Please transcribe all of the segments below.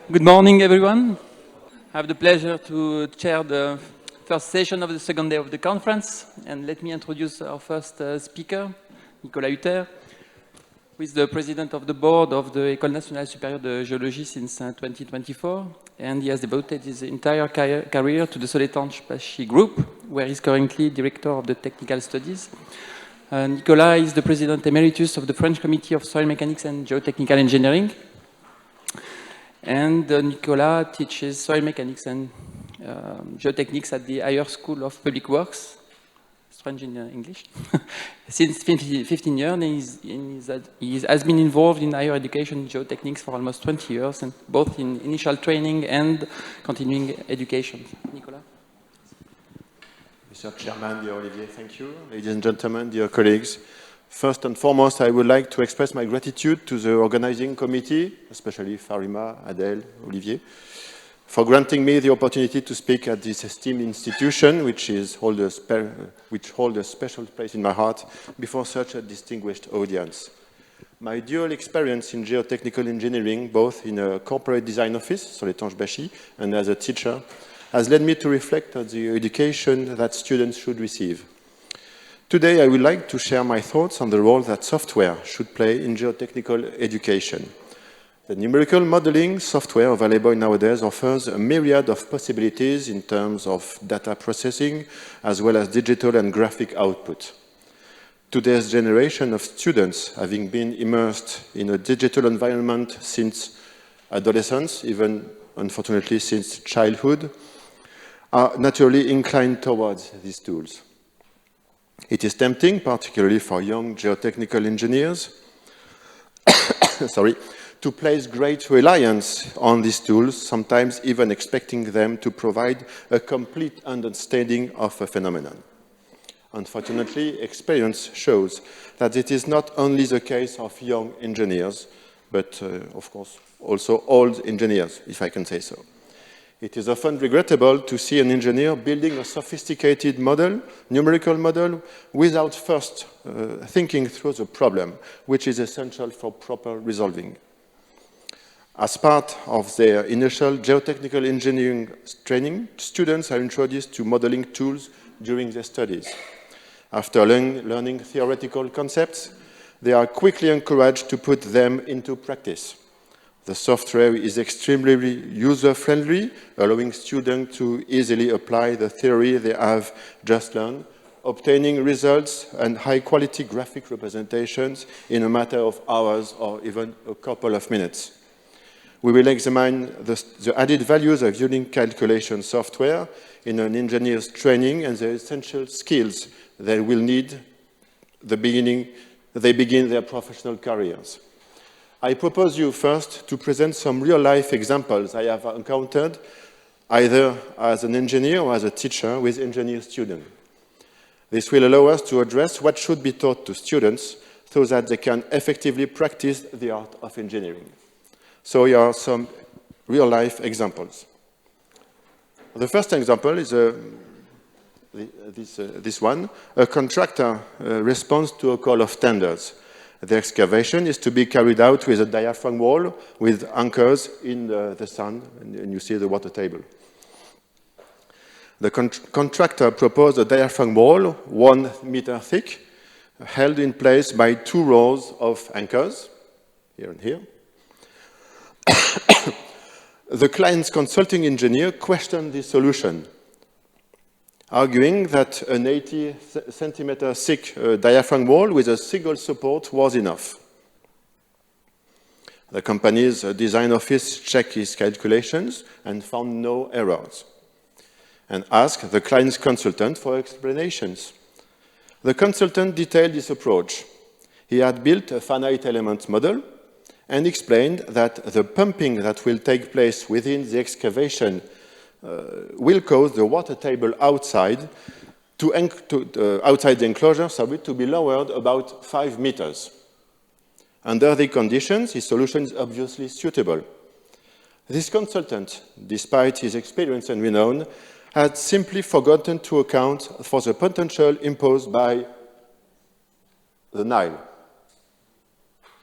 Good morning, everyone. I have the pleasure to chair the first session of the second day of the conference. And let me introduce our first speaker, Nicolas Hutter, who is the president of the board of the Ecole Nationale Supérieure de Géologie since 2024. And he has devoted his entire career to the Soletanche Bachy group, where he's currently director of the technical studies. Nicolas is the president emeritus of the French Committee of Soil Mechanics and Geotechnical Engineering. And Nicolas teaches soil mechanics and geotechnics at the Higher School of Public Works, strange in English, since 15 years. And he has been involved in higher education geotechnics for almost 20 years, and both in initial training and continuing education. Nicolas? Mr. Chairman, dear Olivier, thank you. Ladies and gentlemen, dear colleagues, first and foremost, I would like to express my gratitude to the organizing committee, especially Farima, Adèle, Olivier, for granting me the opportunity to speak at this esteemed institution, which holds a special place in my heart before such a distinguished audience. My dual experience in geotechnical engineering, both in a corporate design office, Soletanche Bachy, and as a teacher, has led me to reflect on the education that students should receive. Today, I would like to share my thoughts on the role that software should play in geotechnical education. The numerical modeling software available nowadays offers a myriad of possibilities in terms of data processing, as well as digital and graphic output. Today's generation of students, having been immersed in a digital environment since adolescence, even unfortunately since childhood, are naturally inclined towards these tools. It is tempting, particularly for young geotechnical engineers, to place great reliance on these tools, sometimes even expecting them to provide a complete understanding of a phenomenon. Unfortunately, experience shows that it is not only the case of young engineers, but of course also old engineers, if I can say so. It is often regrettable to see an engineer building a sophisticated model, numerical model, without first thinking through the problem, which is essential for proper resolving. As part of their initial geotechnical engineering training, students are introduced to modeling tools during their studies. After learning theoretical concepts, they are quickly encouraged to put them into practice. The software is extremely user-friendly, allowing students to easily apply the theory they have just learned, obtaining results and high-quality graphic representations in a matter of hours or even a couple of minutes. We will examine the added values of using calculation software in an engineer's training and the essential skills they will need they begin their professional careers. I propose you first to present some real-life examples I have encountered either as an engineer or as a teacher with engineer students. This will allow us to address what should be taught to students so that they can effectively practice the art of engineering. So here are some real-life examples. The first example is this one. A contractor responds to a call of tenders. The excavation is to be carried out with a diaphragm wall with anchors in the sand, and you see the water table. The contractor proposed a diaphragm wall 1 meter thick, held in place by 2 rows of anchors, here and here. The client's consulting engineer questioned this solution, arguing that an 80 centimeter thick diaphragm wall with a single support was enough. The company's design office checked his calculations and found no errors, and asked the client's consultant for explanations. The consultant detailed his approach. He had built a finite element model and explained that the pumping that will take place within the excavation will cause the water table outside outside the enclosure to be lowered about 5 meters. Under the conditions, his solution is obviously suitable. This consultant, despite his experience and renown, had simply forgotten to account for the potential imposed by the Nile,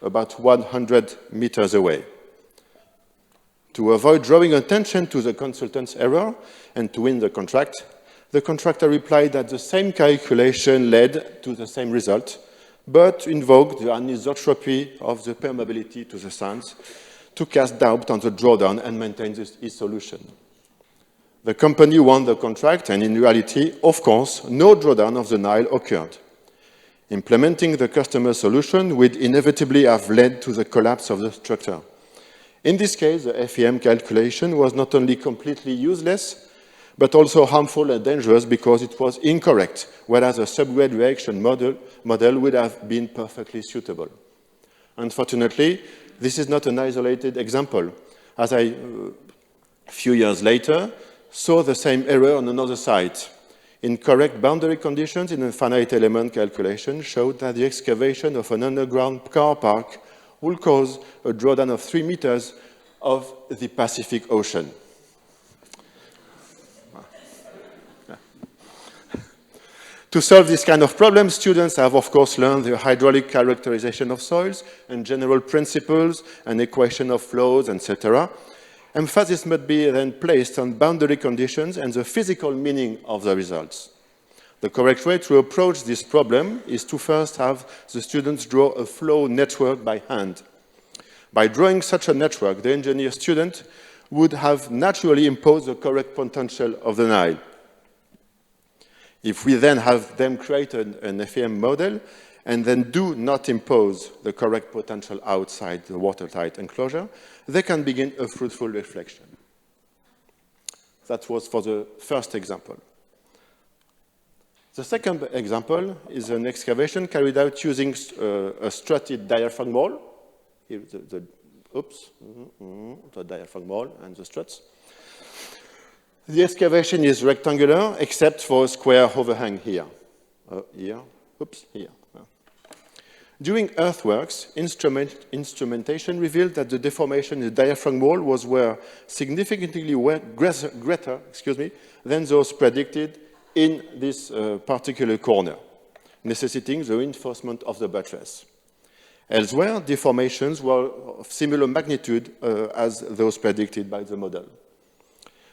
about 100 meters away. To avoid drawing attention to the consultant's error and to win the contract, the contractor replied that the same calculation led to the same result, but invoked the anisotropy of the permeability to the sands to cast doubt on the drawdown and maintain his solution. The company won the contract, and in reality, of course, no drawdown of the Nile occurred. Implementing the customer solution would inevitably have led to the collapse of the structure. In this case, the FEM calculation was not only completely useless, but also harmful and dangerous because it was incorrect, whereas a subgrade reaction model would have been perfectly suitable. Unfortunately, this is not an isolated example, as a few years later saw the same error on another site. Incorrect boundary conditions in a finite element calculation showed that the excavation of an underground car park will cause a drawdown of 3 meters of the Pacific Ocean. To solve this kind of problem, students have, of course, learned the hydraulic characterization of soils and general principles and equation of flows, etc. Emphasis must be then placed on boundary conditions and the physical meaning of the results. The correct way to approach this problem is to first have the students draw a flow network by hand. By drawing such a network, the engineer student would have naturally imposed the correct potential of the Nile. If we then have them create an FEM model and then do not impose the correct potential outside the watertight enclosure, they can begin a fruitful reflection. That was for the first example. The second example is an excavation carried out using a strutted diaphragm wall. Here, the diaphragm wall and the struts. The excavation is rectangular, except for a square overhang here. Here. During earthworks, instrumentation revealed that the deformation in the diaphragm wall was significantly greater than those predicted in this particular corner, necessitating the reinforcement of the buttress. Elsewhere, deformations were of similar magnitude as those predicted by the model.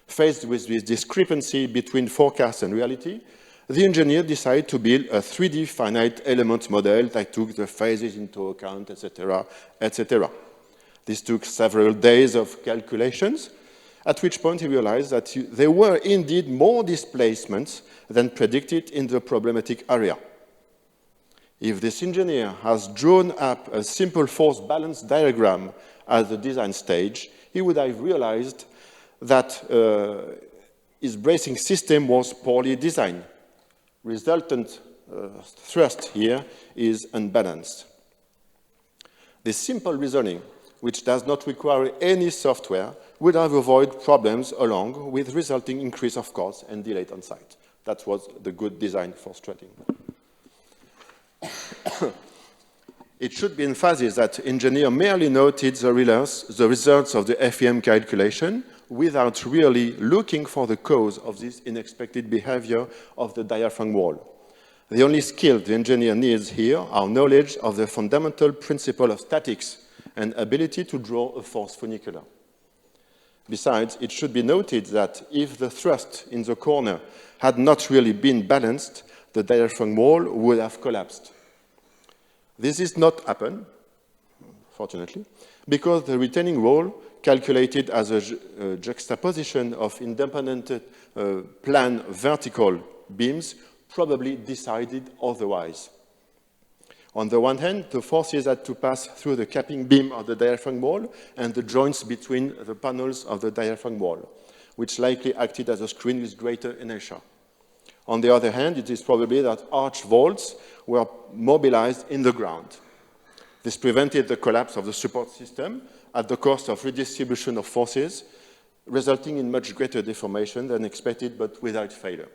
Faced with this discrepancy between forecast and reality, the engineer decided to build a 3D finite element model that took the phases into account, etc., etc. This took several days of calculations, at which point he realized that there were indeed more displacements than predicted in the problematic area. If this engineer has drawn up a simple force balance diagram at the design stage, he would have realized that his bracing system was poorly designed. Resultant thrust here is unbalanced. This simple reasoning, which does not require any software, would have avoided problems along with resulting increase of costs and delay on site. That was the good design for strutting. It should be emphasized that engineer merely noted the results of the FEM calculation without really looking for the cause of this unexpected behavior of the diaphragm wall. The only skill the engineer needs here are knowledge of the fundamental principle of statics and ability to draw a force funicular. Besides, it should be noted that if the thrust in the corner had not really been balanced, the diaphragm wall would have collapsed. This did not happen, fortunately, because the retaining wall, calculated as a juxtaposition of independent plan vertical beams, probably decided otherwise. On the one hand, the forces had to pass through the capping beam of the diaphragm wall and the joints between the panels of the diaphragm wall, which likely acted as a screen with greater inertia. On the other hand, it is probably that arch vaults were mobilized in the ground. This prevented the collapse of the support system at the cost of redistribution of forces, resulting in much greater deformation than expected, but without failure.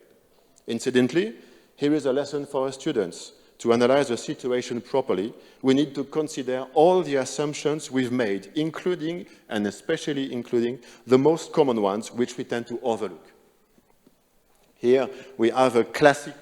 Incidentally, here is a lesson for our students. To analyze the situation properly, we need to consider all the assumptions we've made, including, and especially including, the most common ones, which we tend to overlook. Here we have a classic,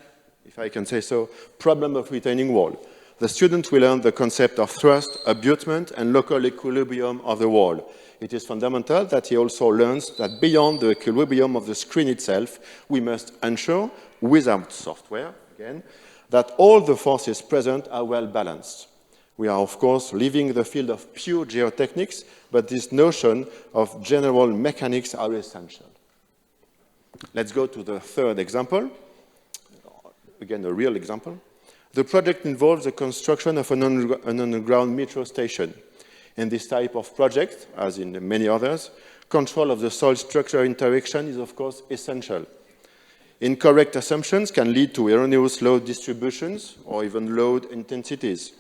if I can say so, problem of retaining wall. The student will learn the concept of thrust, abutment, and local equilibrium of the wall. it is fundamental that he also learns that beyond the equilibrium of the screen itself, we must ensure, without software, again, that all the forces present are well balanced. We are, of course, leaving the field of pure geotechnics, but this notion of general mechanics are essential. Let's go to the third example. Again, a real example. The project involves the construction of an underground metro station. In this type of project, as in many others, control of the soil structure interaction is, of course, essential. Incorrect assumptions can lead to erroneous load distributions or even load intensities.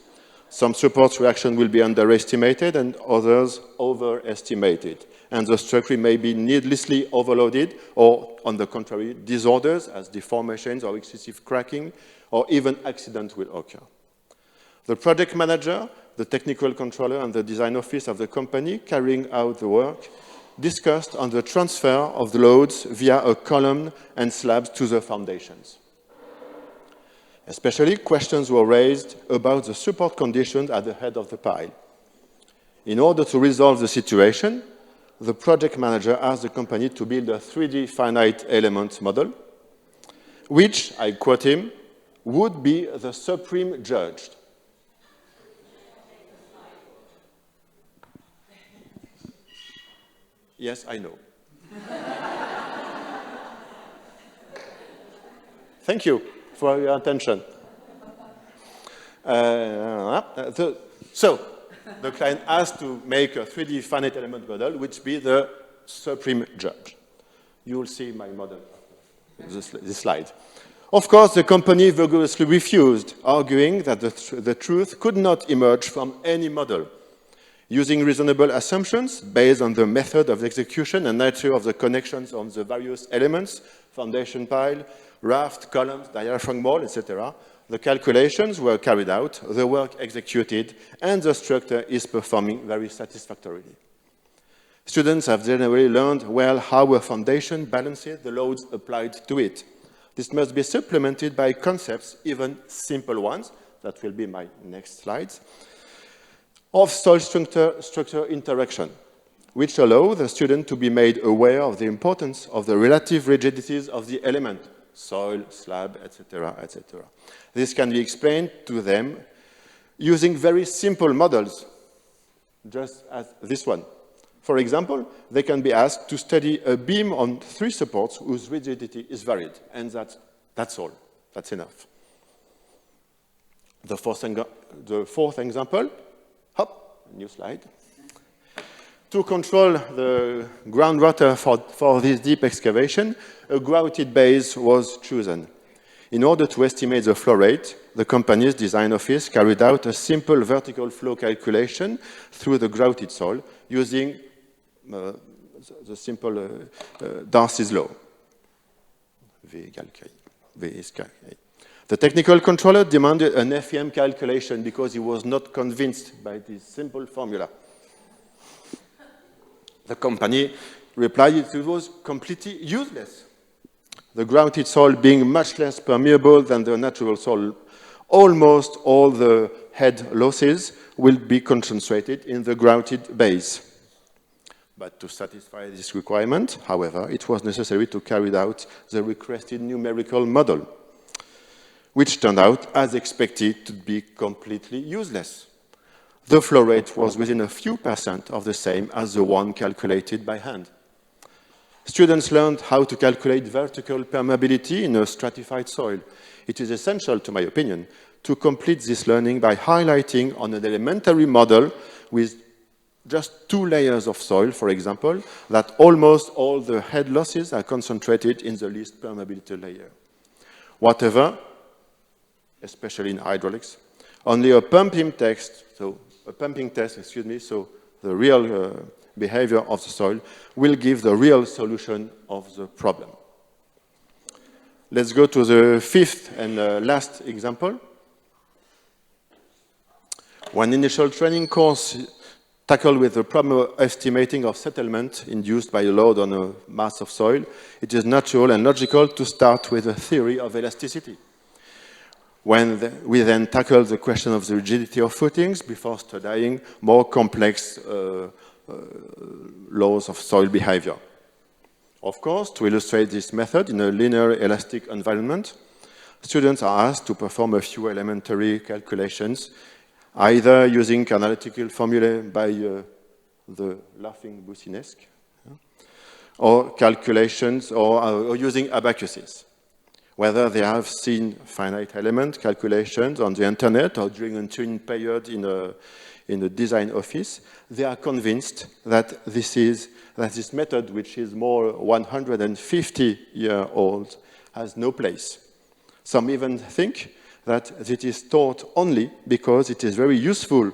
Some support reaction will be underestimated and others overestimated. And the structure may be needlessly overloaded or, on the contrary, disorders as deformations or excessive cracking or even accidents will occur. The project manager, the technical controller and the design office of the company carrying out the work discussed on the transfer of the loads via a column and slabs to the foundations. Especially, questions were raised about the support conditions at the head of the pile. In order to resolve the situation, the project manager asked the company to build a 3D finite element model, which, I quote him, would be the supreme judge. Yes, I know. Thank you for your attention. So, the client asked to make a 3D finite element model, which be the supreme judge. You will see my model, this slide. Of course, the company vigorously refused, arguing that the truth could not emerge from any model. Using reasonable assumptions based on the method of execution and nature of the connections on the various elements, foundation pile, raft, columns, diaphragm wall, etc., the calculations were carried out, the work executed, and the structure is performing very satisfactorily. Students have generally learned well how a foundation balances the loads applied to it. This must be supplemented by concepts, even simple ones, that will be my next slides, of soil structure interaction, which allow the student to be made aware of the importance of the relative rigidities of the element, soil, slab, etc., etc. This can be explained to them using very simple models, just as this one. For example, they can be asked to study a beam on 3 supports whose rigidity is varied, and that's all. That's enough. The fourth example, hop, new slide. To control the groundwater for this deep excavation, a grouted base was chosen. In order to estimate the flow rate, the company's design office carried out a simple vertical flow calculation through the grouted soil using the simple Darcy's law. V is K. The technical controller demanded an FEM calculation because he was not convinced by this simple formula. The company replied it was completely useless. The grouted soil being much less permeable than the natural soil, almost all the head losses will be concentrated in the grouted base. But to satisfy this requirement, however, it was necessary to carry out the requested numerical model, which turned out, as expected, to be completely useless. The flow rate was within a few % of the same as the one calculated by hand. Students learned how to calculate vertical permeability in a stratified soil. It is essential, to my opinion, to complete this learning by highlighting on an elementary model with just 2 layers of soil, for example, that almost all the head losses are concentrated in the least permeability layer. Whatever, especially in hydraulics, only a pumping test, so the real behavior of the soil will give the real solution of the problem. Let's go to the 5th and last example. One initial training course tackled with the problem of estimating of settlement induced by a load on a mass of soil, it is natural and logical to start with a theory of elasticity. We then tackle the question of the rigidity of footings before studying more complex laws of soil behavior. Of course, to illustrate this method in a linear elastic environment, students are asked to perform a few elementary calculations, either using analytical formulae by the laughing Boussinesque, or calculations, or using abacuses. Whether they have seen finite element calculations on the internet or during a training period in a design office, they are convinced that this method, which is more 150-year-old, has no place. Some even think that it is taught only because it is very useful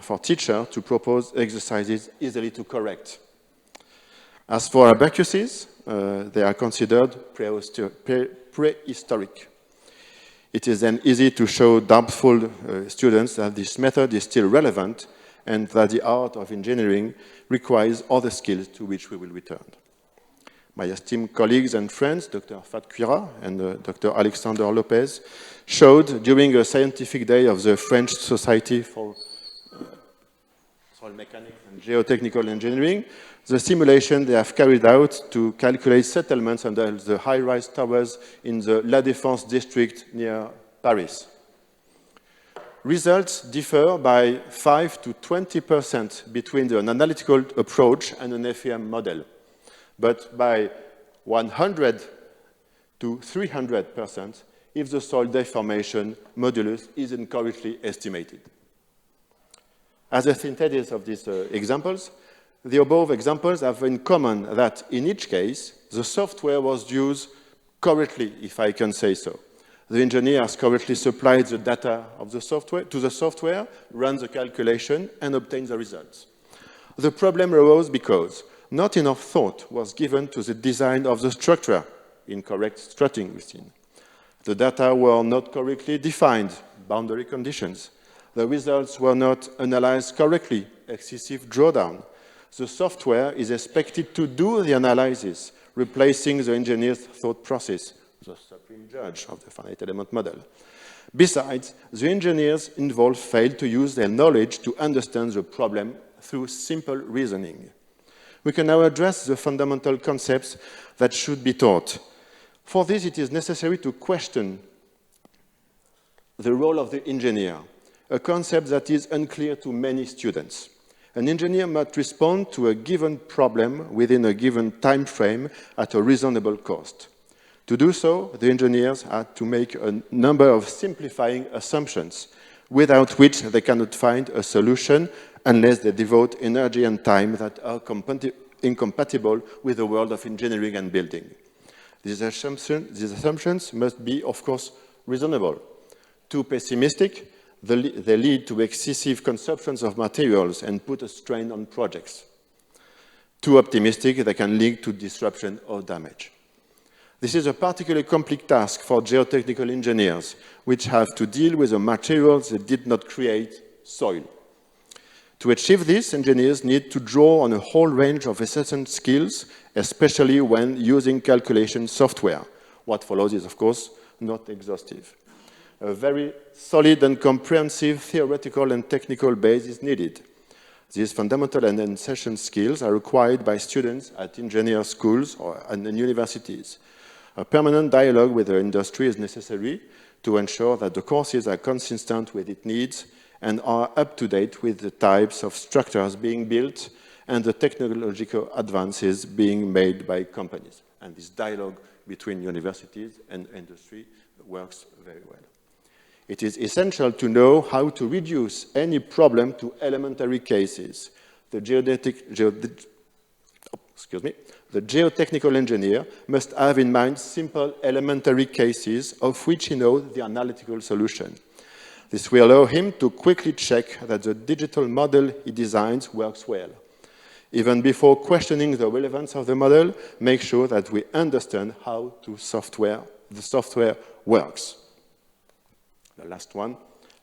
for teachers to propose exercises easily to correct. As for abacuses, they are considered prehistoric. It is then easy to show doubtful students that this method is still relevant and that the art of engineering requires other skills to which we will return. My esteemed colleagues and friends, Dr. Fat Cuira and Dr. Alexander Lopez, showed during a scientific day of the French Society for Soil Mechanics and Geotechnical Engineering the simulation they have carried out to calculate settlements under the high-rise towers in the La Défense district near Paris. Results differ by 5 to 20% between an analytical approach and an FEM model, but by 100 to 300% if the soil deformation modulus is incorrectly estimated. As a synthesis of these examples, the above examples have in common that in each case, the software was used correctly, if I can say so. The engineer has correctly supplied the data of the software to the software, runs the calculation, and obtains the results. The problem arose because not enough thought was given to the design of the structure, incorrect strutting within. The data were not correctly defined, boundary conditions. The results were not analyzed correctly, excessive drawdown. The software is expected to do the analysis, replacing the engineer's thought process, the supreme judge of the finite element model. Besides, the engineers involved failed to use their knowledge to understand the problem through simple reasoning. We can now address the fundamental concepts that should be taught. For this, it is necessary to question the role of the engineer, a concept that is unclear to many students. An engineer must respond to a given problem within a given time frame at a reasonable cost. To do so, the engineers had to make a number of simplifying assumptions, without which they cannot find a solution unless they devote energy and time that are incompatible with the world of engineering and building. These assumptions must be, of course, reasonable. Too pessimistic, they lead to excessive consumptions of materials and put a strain on projects. Too optimistic, they can lead to disruption or damage. This is a particularly complex task for geotechnical engineers, which have to deal with the materials that did not create soil. To achieve this, engineers need to draw on a whole range of assessment skills, especially when using calculation software. What follows is, of course, not exhaustive. A very solid and comprehensive theoretical and technical base is needed. These fundamental and insertion skills are required by students at engineer schools and universities. A permanent dialogue with the industry is necessary to ensure that the courses are consistent with its needs and are up to date with the types of structures being built and the technological advances being made by companies. And this dialogue between universities and industry works very well. It is essential to know how to reduce any problem to elementary cases. The geotechnical engineer must have in mind simple elementary cases of which he knows the analytical solution. This will allow him to quickly check that the digital model he designs works well. Even before questioning the relevance of the model, make sure that we understand how the software works. The last one,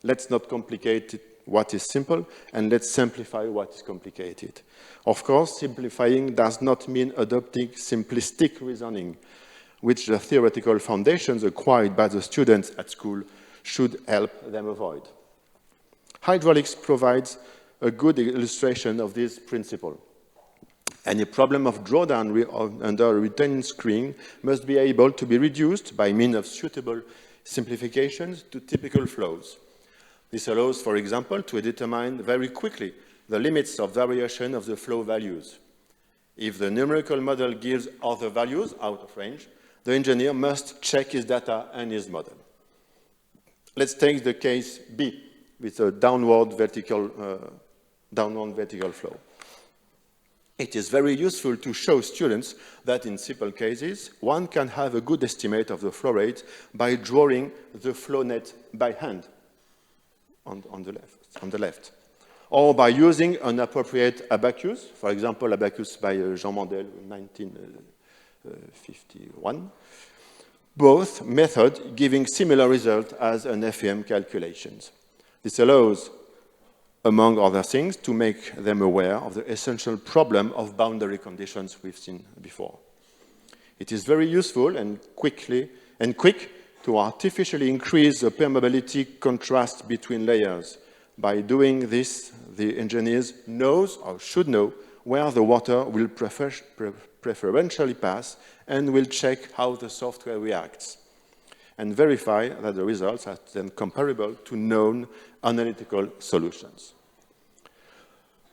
let's not complicate what is simple, and let's simplify what is complicated. Of course, simplifying does not mean adopting simplistic reasoning, which the theoretical foundations acquired by the students at school should help them avoid. Hydraulics provides a good illustration of this principle. Any problem of drawdown under a retaining screen must be able to be reduced by means of suitable simplifications to typical flows. This allows, for example, to determine very quickly the limits of variation of the flow values. If the numerical model gives other values out of range, the engineer must check his data and his model. Let's take the case B with a downward vertical flow. It is very useful to show students that in simple cases, one can have a good estimate of the flow rate by drawing the flow net by hand on the left, or by using an appropriate abacus, for example, abacus by Jean Mandel in 1951. Both methods giving similar result as an FEM calculations. This allows, among other things, to make them aware of the essential problem of boundary conditions we've seen before. It is very useful and quick to artificially increase the permeability contrast between layers. By doing this, the engineers knows or should know where the water will preferentially pass and will check how the software reacts and verify that the results are then comparable to known analytical solutions.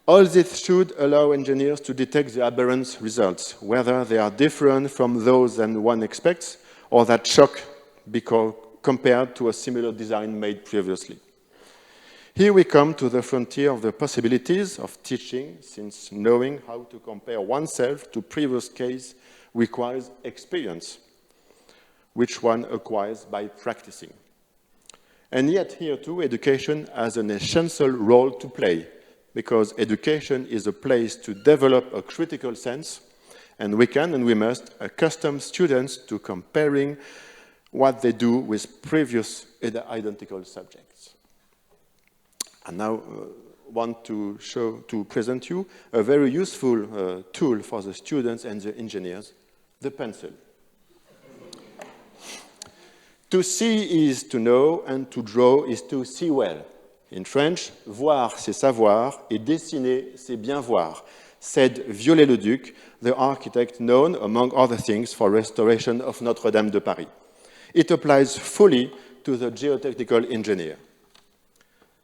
All this should allow engineers to detect the aberrant results, whether they are different from those than one expects or that shock because compared to a similar design made previously. Here we come to the frontier of the possibilities of teaching, since knowing how to compare oneself to previous case requires experience, which one acquires by practicing. And yet here too, education has an essential role to play, because education is a place to develop a critical sense, and we can and we must accustom students to comparing what they do with previous identical subjects. And now want to present you a very useful tool for the students and the engineers, the pencil. To see is to know, and to draw is to see well. In French, voir c'est savoir, et dessiner c'est bien voir, said Viollet-le-Duc, the architect known, among other things, for restoration of Notre-Dame de Paris. It applies fully to the geotechnical engineer.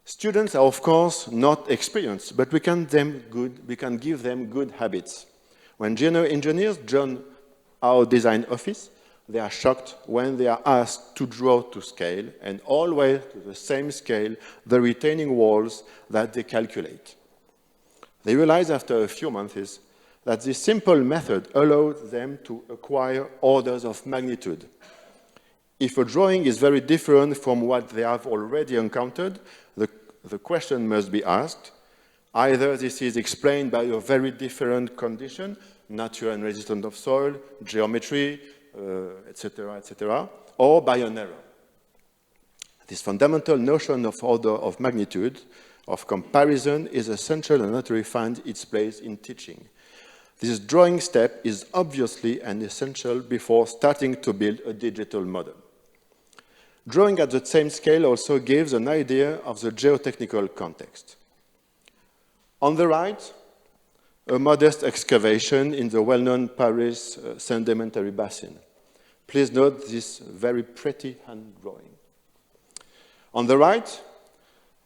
Students are, of course, not experienced, but we can give them good habits. When geo-engineers join our design office, they are shocked when they are asked to draw to scale, and always to the same scale, the retaining walls that they calculate. They realize after a few months that this simple method allows them to acquire orders of magnitude. If a drawing is very different from what they have already encountered, the question must be asked. Either this is explained by a very different condition, nature and resistance of soil, geometry, etc., or by an error. This fundamental notion of order of magnitude, of comparison, is essential and naturally finds its place in teaching. This drawing step is obviously an essential before starting to build a digital model. Drawing at the same scale also gives an idea of the geotechnical context. On the right, a modest excavation in the well-known Paris sedimentary basin. Please note this very pretty hand drawing. On the right,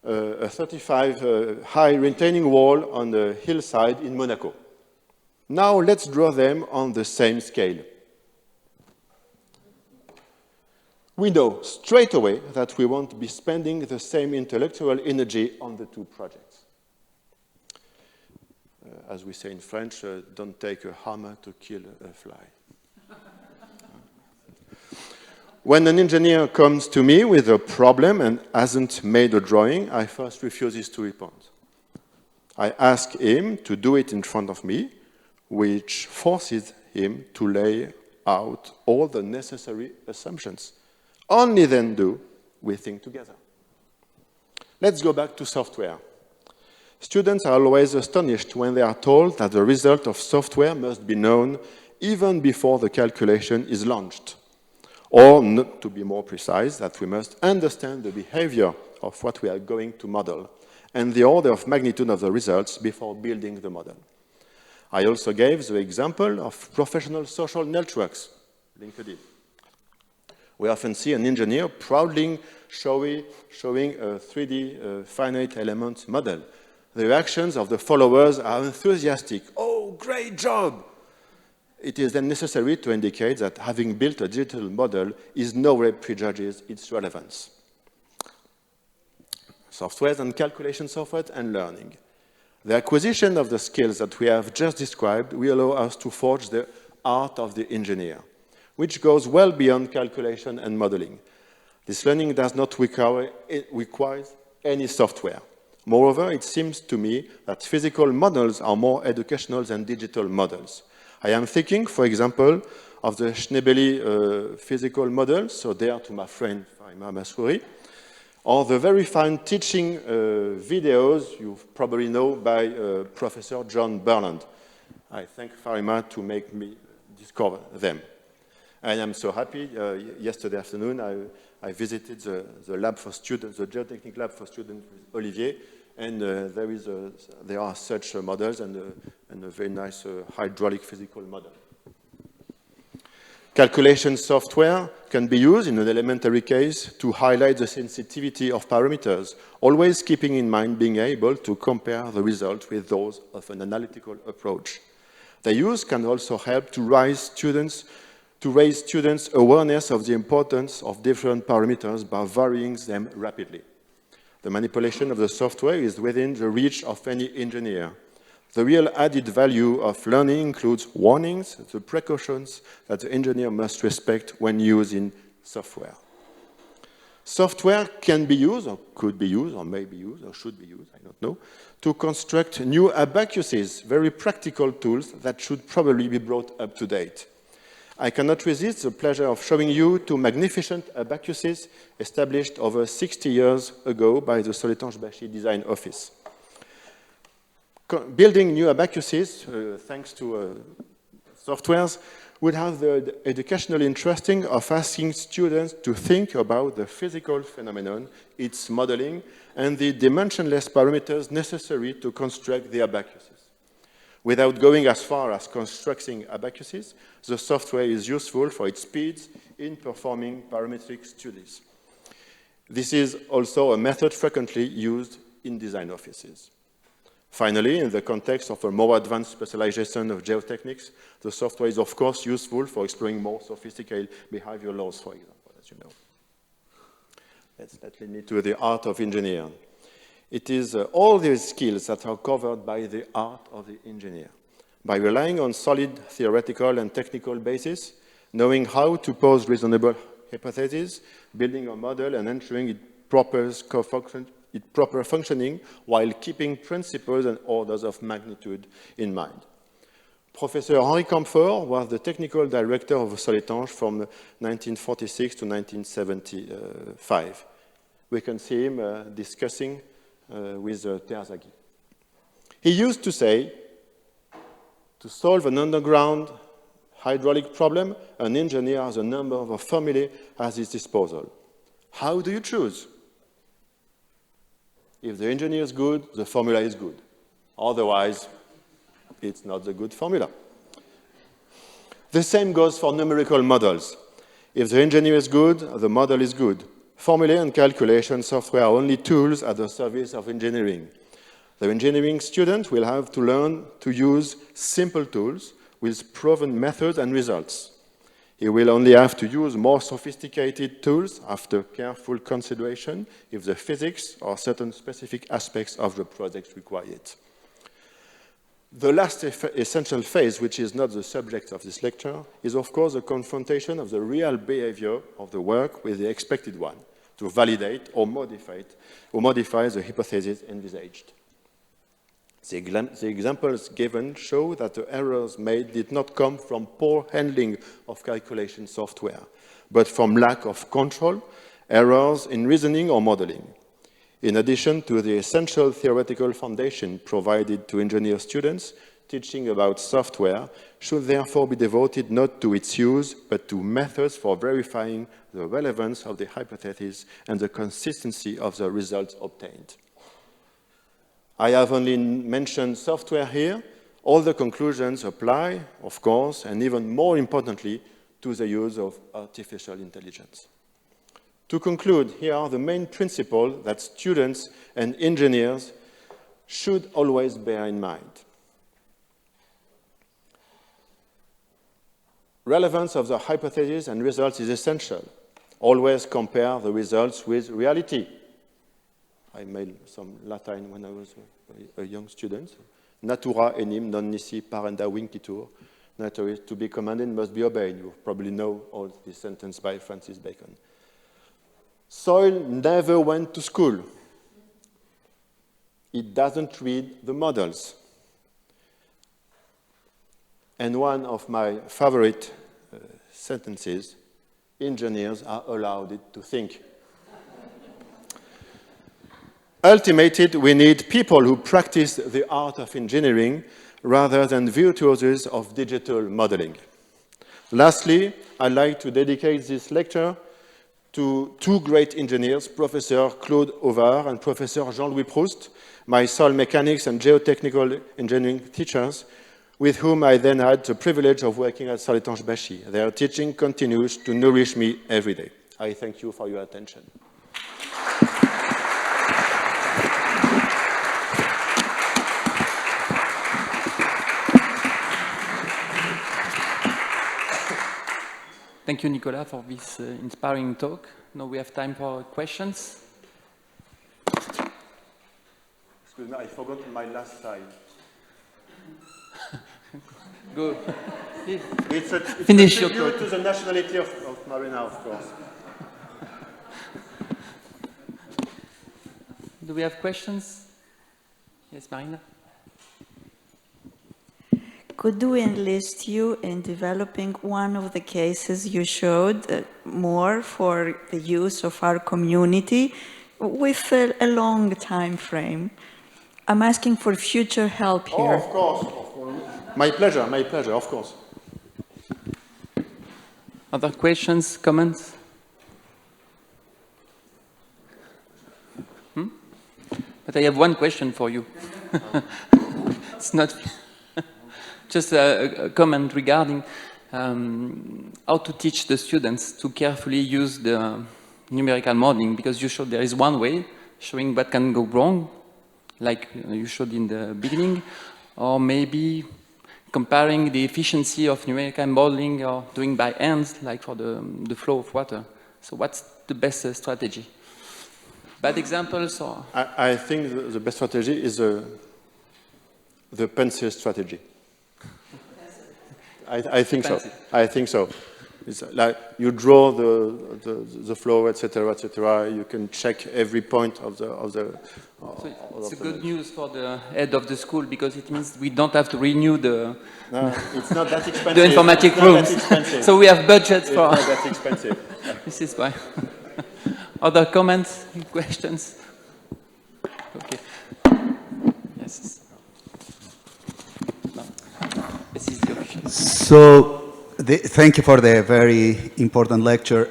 a 35 high retaining wall on the hillside in Monaco. Now let's draw them on the same scale. We know straight away that we won't be spending the same intellectual energy on the two projects. As we say in French, don't take a hammer to kill a fly. When an engineer comes to me with a problem and hasn't made a drawing, I first refuse to respond. I ask him to do it in front of me, which forces him to lay out all the necessary assumptions. Only then do we think together. Let's go back to software. Students are always astonished when they are told that the result of software must be known even before the calculation is launched. Or, to be more precise, that we must understand the behavior of what we are going to model and the order of magnitude of the results before building the model. I also gave the example of professional social networks, LinkedIn. We often see an engineer proudly showing a 3D finite element model. The reactions of the followers are enthusiastic. Oh, great job! It is then necessary to indicate that having built a digital model is no way prejudges its relevance. Software and calculation software and learning. The acquisition of the skills that we have just described will allow us to forge the art of the engineer, which goes well beyond calculation and modeling. This learning does not require any software. Moreover, it seems to me that physical models are more educational than digital models. I am thinking, for example, of the Schnebeli physical model, so there to my friend Farima Masrouri, or the very fine teaching videos you probably know by Professor John Burland. I thank Farima to make me discover them. I am so happy. Yesterday afternoon, I visited the lab for students, the geotechnical lab for students with Olivier, and there are such models and a very nice hydraulic physical model. Calculation software can be used in an elementary case to highlight the sensitivity of parameters, always keeping in mind being able to compare the results with those of an analytical approach. The use can also help to raise students' awareness of the importance of different parameters by varying them rapidly. The manipulation of the software is within the reach of any engineer. The real added value of learning includes warnings, the precautions that the engineer must respect when using software. Software can be used, or could be used, or may be used, or should be used, I don't know, to construct new abacuses, very practical tools that should probably be brought up to date. I cannot resist the pleasure of showing you two magnificent abacuses established over 60 years ago by the Soletanche Bachy Design Office. Building new abacuses, thanks to softwares, would have the educational interesting of asking students to think about the physical phenomenon, its modeling, and the dimensionless parameters necessary to construct the abacuses. Without going as far as constructing abacuses, the software is useful for its speeds in performing parametric studies. This is also a method frequently used in design offices. Finally, in the context of a more advanced specialization of geotechnics, the software is of course useful for exploring more sophisticated behavioral laws, for example, as you know. That leads me to the art of engineering. It is all these skills that are covered by the art of the engineer. By relying on solid theoretical and technical basis, knowing how to pose reasonable hypotheses, building a model and ensuring its proper functioning while keeping principles and orders of magnitude in mind. Professor Henri Camphor was the technical director of Soletanche from 1946 to 1975. We can see him discussing with Terzaghi. He used to say, to solve an underground hydraulic problem, an engineer has a number of formulae at his disposal. How do you choose? If the engineer is good, the formula is good. Otherwise, it's not the good formula. The same goes for numerical models. If the engineer is good, the model is good. Formulae and calculation software are only tools at the service of engineering. The engineering student will have to learn to use simple tools with proven methods and results. He will only have to use more sophisticated tools after careful consideration if the physics or certain specific aspects of the project require it. The last essential phase, which is not the subject of this lecture, is of course the confrontation of the real behavior of the work with the expected one to validate or modify the hypothesis envisaged. The examples given show that the errors made did not come from poor handling of calculation software, but from lack of control, errors in reasoning or modeling. In addition to the essential theoretical foundation provided to engineer students, teaching about software should therefore be devoted not to its use, but to methods for verifying the relevance of the hypothesis and the consistency of the results obtained. I have only mentioned software here. All the conclusions apply, of course, and even more importantly, to the use of artificial intelligence. To conclude, here are the main principles that students and engineers should always bear in mind. Relevance of the hypothesis and results is essential. Always compare the results with reality. I made some Latin when I was a young student. Natura enim non nisi parenda vincitur. Nature is to be commanded must be obeyed. You probably know all this sentence by Francis Bacon. Soil never went to school. It doesn't read the models. And one of my favorite sentences, engineers are allowed to think. Ultimately, we need people who practice the art of engineering rather than virtuosos of digital modeling. Lastly, I'd like to dedicate this lecture to two great engineers, Professor Claude Auvard and Professor Jean-Louis Proust, my soil mechanics and geotechnical engineering teachers, with whom I then had the privilege of working at Soletanche Bachy. Their teaching continues to nourish me every day. I thank you for your attention. Thank you, Nicolas, for this inspiring talk. Now we have time for questions. Excuse me, I forgot my last slide. Go. It's a Finish your tribute talk. to the nationality of Marina, of course. Do we have questions? Yes, Marina? Could we enlist you in developing one of the cases you showed more for the use of our community with a long time frame? I'm asking for future help here. Oh, of course. My pleasure, of course. Other questions, comments? But I have one question for you. It's not just a comment regarding how to teach the students to carefully use the numerical modeling, because you showed there is one way showing what can go wrong, like you showed in the beginning, or maybe comparing the efficiency of numerical modeling or doing by hands, like for the flow of water. So what's the best strategy? Bad examples or? I think the best strategy is the pencil strategy. I think so. I think so. It's like you draw the flow, etc., etc. You can check every point of the. So it's good news for the head of the school, because it means we don't have to renew the. No, it's not that expensive. The informatic rooms. So we have budgets for. It's not that expensive. This is why. Other comments, questions? Okay. Yes. No. This is the official. So, thank you for the very important lecture.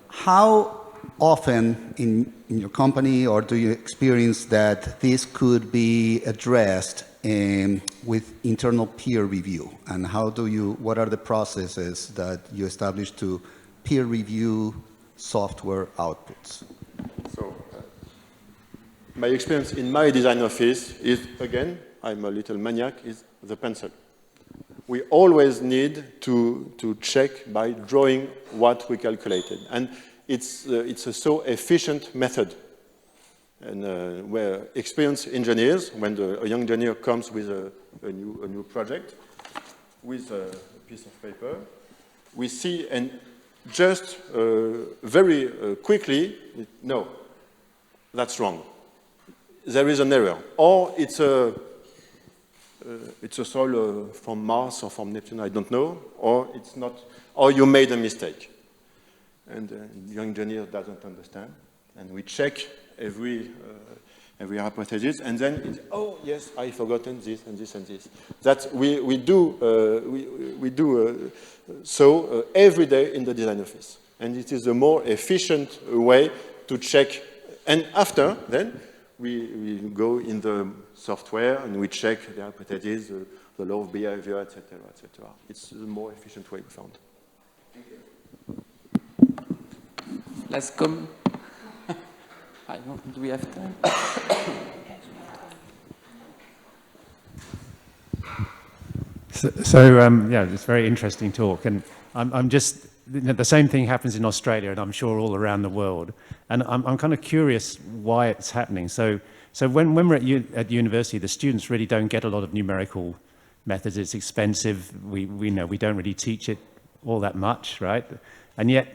How often in your company, or do you experience that this could be addressed with internal peer review? And what are the processes that you establish to peer review software outputs? So, my experience in my design office is, again, I'm a little maniac, is the pencil. We always need to check by drawing what we calculated. And it's a so efficient method. And where experienced engineers, when a young engineer comes with a new project, with a piece of paper, we see, and just very quickly, no, that's wrong. There is an error. Or it's a soil from Mars or from Neptune, I don't know, or it's not, or you made a mistake. And the young engineer doesn't understand. And we check every hypothesis, and then it's, oh yes, I've forgotten this and this and this. That we do so every day in the design office, and it is a more efficient way to check. And after then, we go in the software and we check the hypotheses, the law of behavior, etc., etc. It's a more efficient way we found. Let's come. I don't, do we have time? Yeah, it's a very interesting talk, and I'm just, you know, the same thing happens in Australia, and I'm sure all around the world, and I'm kind of curious why it's happening. So when we're at university, the students really don't get a lot of numerical methods. It's expensive. We know we don't really teach it all that much, right? And yet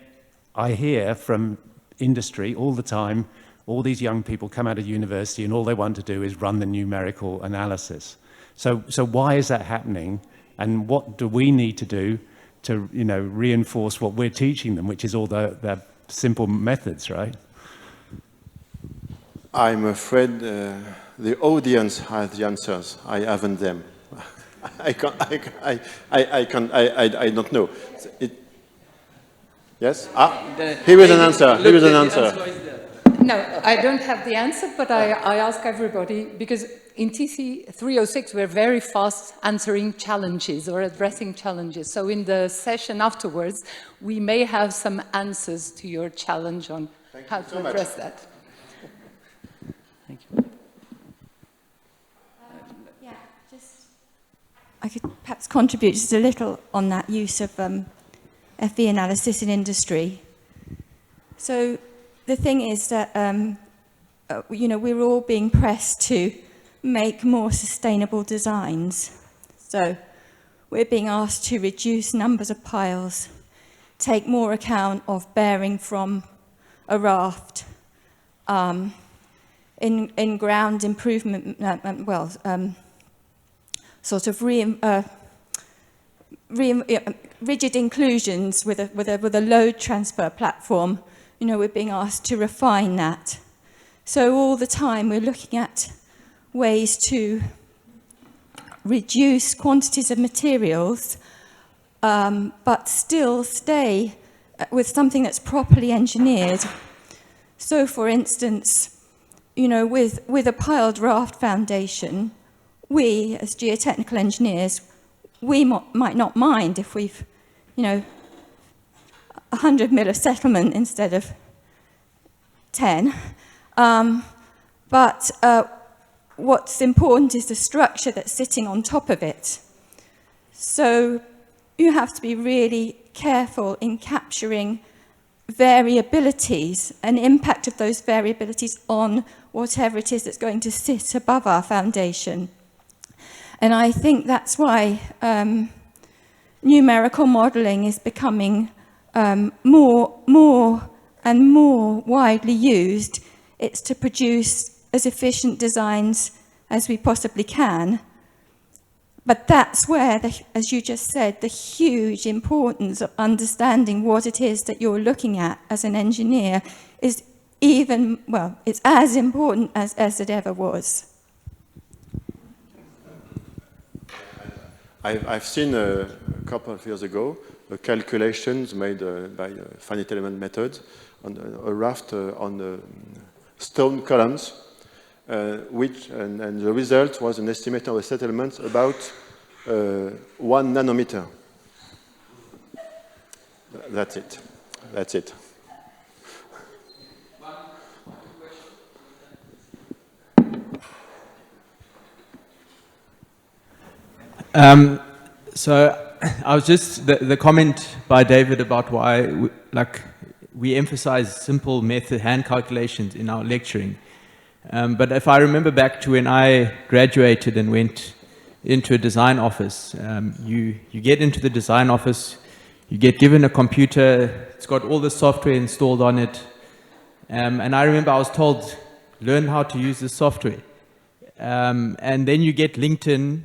I hear from industry all the time, all these young people come out of university and all they want to do is run the numerical analysis. So why is that happening? And what do we need to do to, you know, reinforce what we're teaching them, which is all the simple methods, right? I'm afraid the audience has the answers. I haven't them. I don't know. Yes? Here is an answer. Here is an answer. No, I don't have the answer, but I ask everybody, because in TC 306, we're very fast answering challenges or addressing challenges. So in the session afterwards, we may have some answers to your challenge on how to address that. Thank you. Yeah, just I could perhaps contribute just a little on that use of FE analysis in industry. So the thing is that, you know, we're all being pressed to make more sustainable designs. So we're being asked to reduce numbers of piles, take more account of bearing from a raft, in ground improvement, sort of rigid inclusions with a load transfer platform. You know, we're being asked to refine that. So all the time we're looking at ways to reduce quantities of materials, but still stay with something that's properly engineered. So for instance, you know, with a piled raft foundation, we as geotechnical engineers, we might not mind if we've, you know, 100 mil of settlement instead of 10. But what's important is the structure that's sitting on top of it. So you have to be really careful in capturing variabilities and impact of those variabilities on whatever it is that's going to sit above our foundation. And I think that's why numerical modelling is becoming more and more widely used. It's to produce as efficient designs as we possibly can. But that's where, as you just said, the huge importance of understanding what it is that you're looking at as an engineer is even, well, it's as important as it ever was. I've seen a couple of years ago calculations made by finite element method on a raft on stone columns, and the result was an estimate of a settlement about 1 nanometer. That's it. That's it. So I was just, the comment by David about why we emphasize simple method hand calculations in our lecturing. But if I remember back to when I graduated and went into a design office, you get into the design office, you get given a computer, it's got all the software installed on it. And I remember I was told, learn how to use this software. And then you get LinkedIn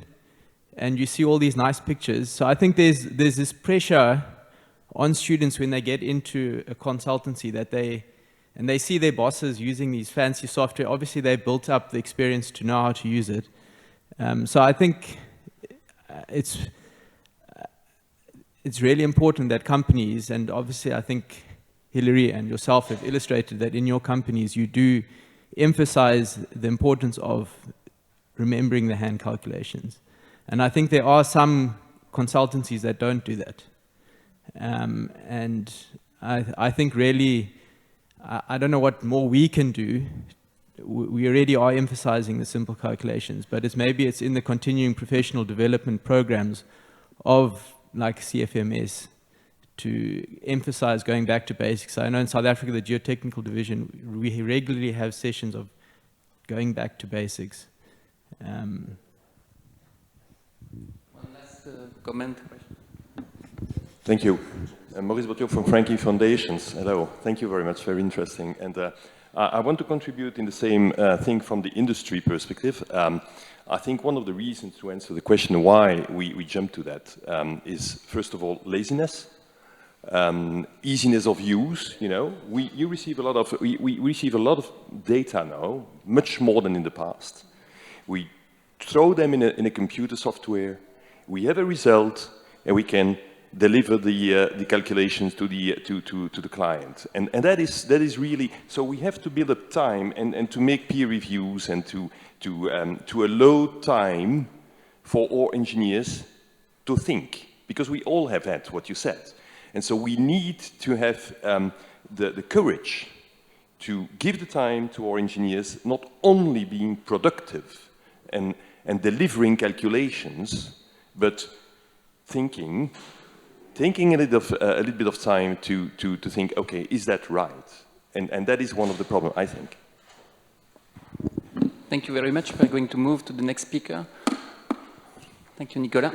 and you see all these nice pictures. So I think there's this pressure on students when they get into a consultancy that they see their bosses using these fancy software. Obviously, they've built up the experience to know how to use it. So I think it's really important that companies, and obviously I think Hilary and yourself have illustrated that in your companies you do emphasize the importance of remembering the hand calculations. And I think there are some consultancies that don't do that. And I think really, I don't know what more we can do. We already are emphasizing the simple calculations, but maybe it's in the continuing professional development programs of like CFMS to emphasize going back to basics. I know in South Africa, the Geotechnical Division, we regularly have sessions of going back to basics. One last comment. Thank you. Maurice Bottiot from Franklin Foundations. Hello. Thank you very much. Very interesting. And I want to contribute in the same thing from the industry perspective. I think one of the reasons to answer the question why we jump to that is, first of all, laziness. Easiness of use, you know, we receive a lot of data now, much more than in the past. We throw them in a computer software, we have a result, and we can deliver the calculations to the client. And that is really, so we have to build up time and to make peer reviews and to allow time for our engineers to think, because we all have had what you said. And so we need to have the courage to give the time to our engineers, not only being productive and delivering calculations, but thinking a little bit of time to think, okay, is that right? And that is one of the problems, I think. Thank you very much. We're going to move to the next speaker. Thank you, Nicolas.